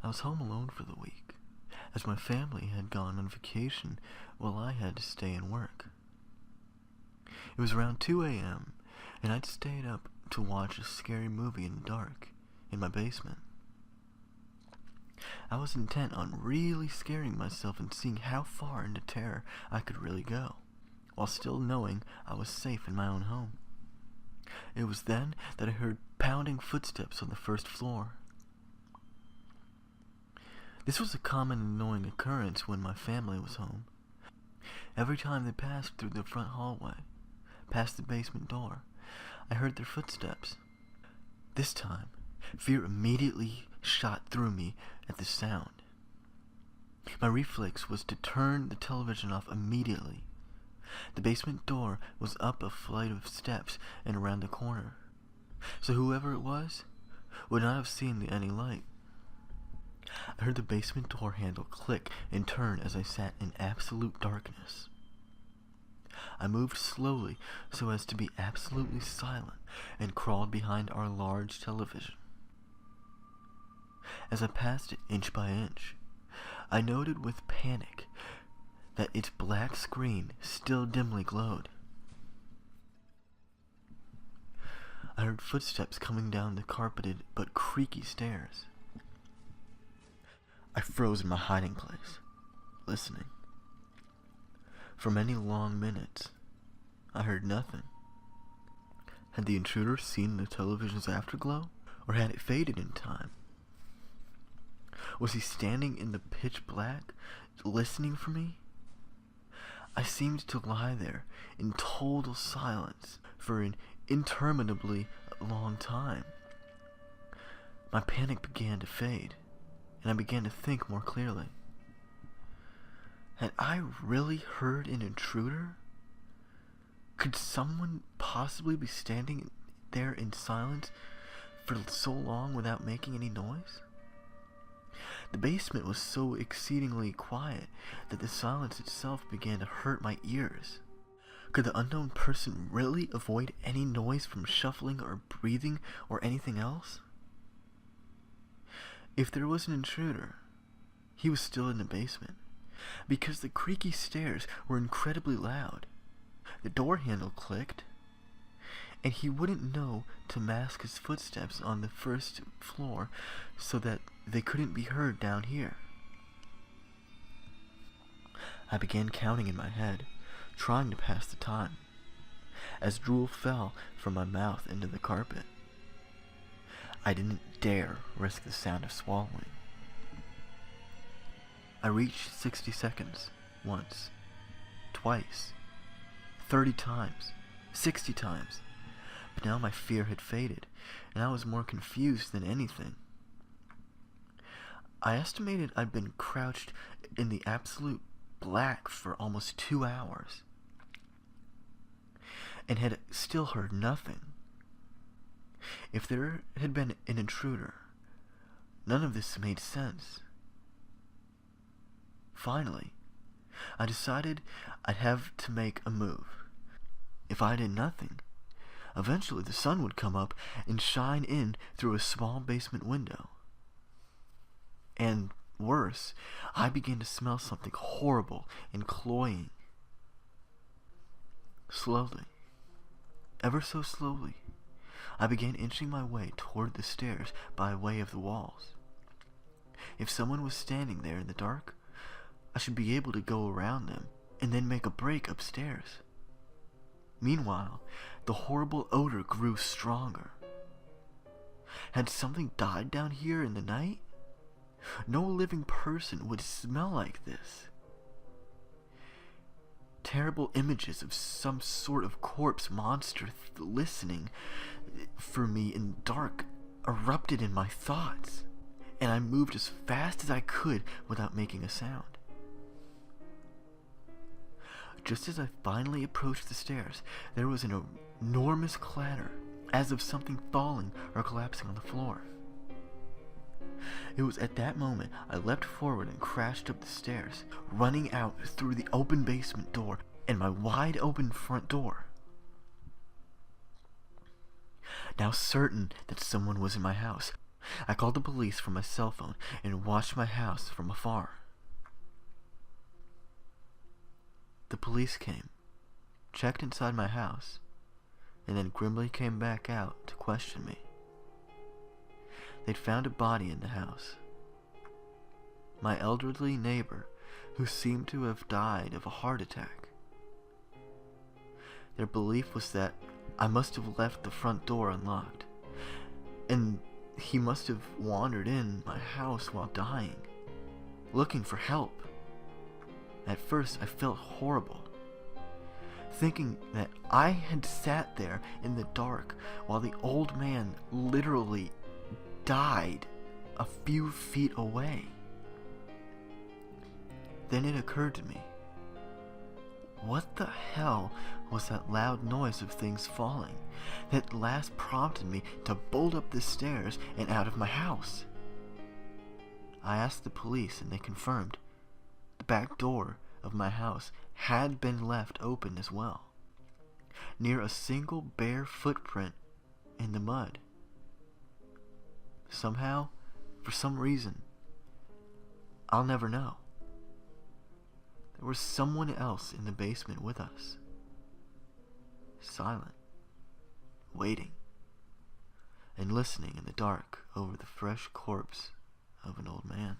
I was home alone for the week, as my family had gone on vacation while I had to stay and work. It was around 2 a.m., and I'd stayed up to watch a scary movie in the dark in my basement. I was intent on really scaring myself and seeing how far into terror I could really go, while still knowing I was safe in my own home. It was then that I heard pounding footsteps on the first floor. This was a common and annoying occurrence when my family was home. Every time they passed through the front hallway, past the basement door, I heard their footsteps. This time, fear immediately shot through me at the sound. My reflex was to turn the television off immediately. The basement door was up a flight of steps and around the corner, so whoever it was would not have seen any light. I heard the basement door handle click and turn as I sat in absolute darkness. I moved slowly so as to be absolutely silent and crawled behind our large television. As I passed it inch by inch, I noted with panic that its black screen still dimly glowed. I heard footsteps coming down the carpeted but creaky stairs. I froze in my hiding place, listening. For many long minutes, I heard nothing. Had the intruder seen the television's afterglow, or had it faded in time? Was he standing in the pitch black, listening for me? I seemed to lie there in total silence for an interminably long time. My panic began to fade, and I began to think more clearly. Had I really heard an intruder? Could someone possibly be standing there in silence for so long without making any noise? The basement was so exceedingly quiet that the silence itself began to hurt my ears. Could the unknown person really avoid any noise from shuffling or breathing or anything else? If there was an intruder, he was still in the basement, because the creaky stairs were incredibly loud. The door handle clicked, and he wouldn't know to mask his footsteps on the first floor so that they couldn't be heard down here. I began counting in my head, trying to pass the time, as drool fell from my mouth into the carpet. I didn't dare risk the sound of swallowing. I reached 60 seconds, once, twice, 30 times, 60 times, but now my fear had faded, and I was more confused than anything. I estimated I'd been crouched in the absolute black for almost 2 hours, and had still heard nothing. If there had been an intruder, none of this made sense. Finally, I decided I'd have to make a move. If I did nothing, eventually the sun would come up and shine in through a small basement window. And worse, I began to smell something horrible and cloying. Slowly, ever so slowly, I began inching my way toward the stairs by way of the walls. If someone was standing there in the dark, I should be able to go around them and then make a break upstairs. Meanwhile, the horrible odor grew stronger. Had something died down here in the night? No living person would smell like this. Terrible images of some sort of corpse monster listening for me in dark erupted in my thoughts, and I moved as fast as I could without making a sound. Just as I finally approached the stairs, there was an enormous clatter, as of something falling or collapsing on the floor. It was at that moment I leapt forward and crashed up the stairs, running out through the open basement door and my wide open front door. Now certain that someone was in my house, I called the police from my cell phone and watched my house from afar. The police came, checked inside my house, and then grimly came back out to question me. They'd found a body in the house. My elderly neighbor, who seemed to have died of a heart attack. Their belief was that I must have left the front door unlocked, and he must have wandered in my house while dying, looking for help. At first, I felt horrible, thinking that I had sat there in the dark while the old man literally died a few feet away. Then it occurred to me, what the hell was that loud noise of things falling that last prompted me to bolt up the stairs and out of my house? I asked the police and they confirmed the back door of my house had been left open as well, near a single bare footprint in the mud. Somehow, for some reason, I'll never know, there was someone else in the basement with us, silent, waiting, and listening in the dark over the fresh corpse of an old man.